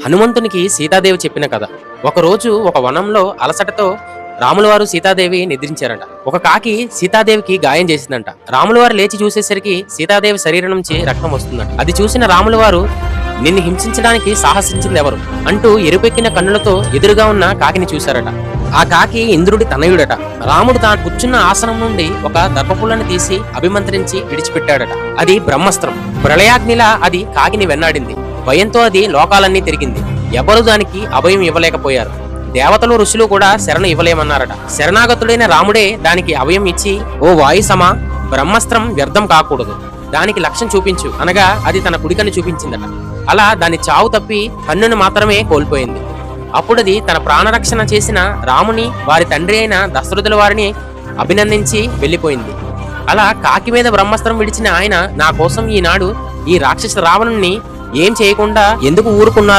హనుమంతునికి సీతాదేవి చెప్పిన కథ. ఒకరోజు ఒక వనంలో అలసటతో రాములవారు సీతాదేవి నిద్రించారట. ఒక కాకి సీతాదేవికి గాయం చేసిందంట. రాములవారు లేచి చూసేసరికి సీతాదేవి శరీరం నుంచి రక్తం వస్తుందంట. అది చూసిన రాములవారు, నిన్ను హింసించడానికి సాహసించింది ఎవరు అంటూ ఎరుపెక్కిన కన్నులతో ఎదురుగా ఉన్న కాకిని చూశారట. ఆ కాకి ఇంద్రుడి తనయుడట. రాముడు తాను కూర్చున్న ఆసనం నుండి ఒక దర్భపుల్లని తీసి అభిమంత్రించి విడిచిపెట్టాడట. అది బ్రహ్మాస్త్రం. ప్రళయాగ్నిలా అది కాకిని వెన్నాడింది. భయంతో అది లోకాలన్నీ తిరిగింది. ఎవరు దానికి అభయం ఇవ్వలేకపోయారు. దేవతలు ఋషులు కూడా శరణ ఇవ్వలేమన్నారట. శరణాగతుడైన రాముడే దానికి అభయం ఇచ్చి, ఓ వాయుసమా, బ్రహ్మాస్త్రం వ్యర్థం కాకూడదు, దానికి లక్ష్యం చూపించు అనగా అది తన కుడికన్ను చూపించిందట. అలా దాని చావు తప్పి కన్నును మాత్రమే కోల్పోయింది. అప్పుడది తన ప్రాణరక్షణ చేసిన రాముని, వారి తండ్రి అయిన దశరథుల వారిని అభినందించి వెళ్లిపోయింది. అలా కాకి మీద బ్రహ్మాస్త్రం విడిచిన ఆయన నా కోసం ఈనాడు ఈ రాక్షస రావణుణ్ణి ఏం చేయకుండా ఎందుకు ఊరుకున్నారు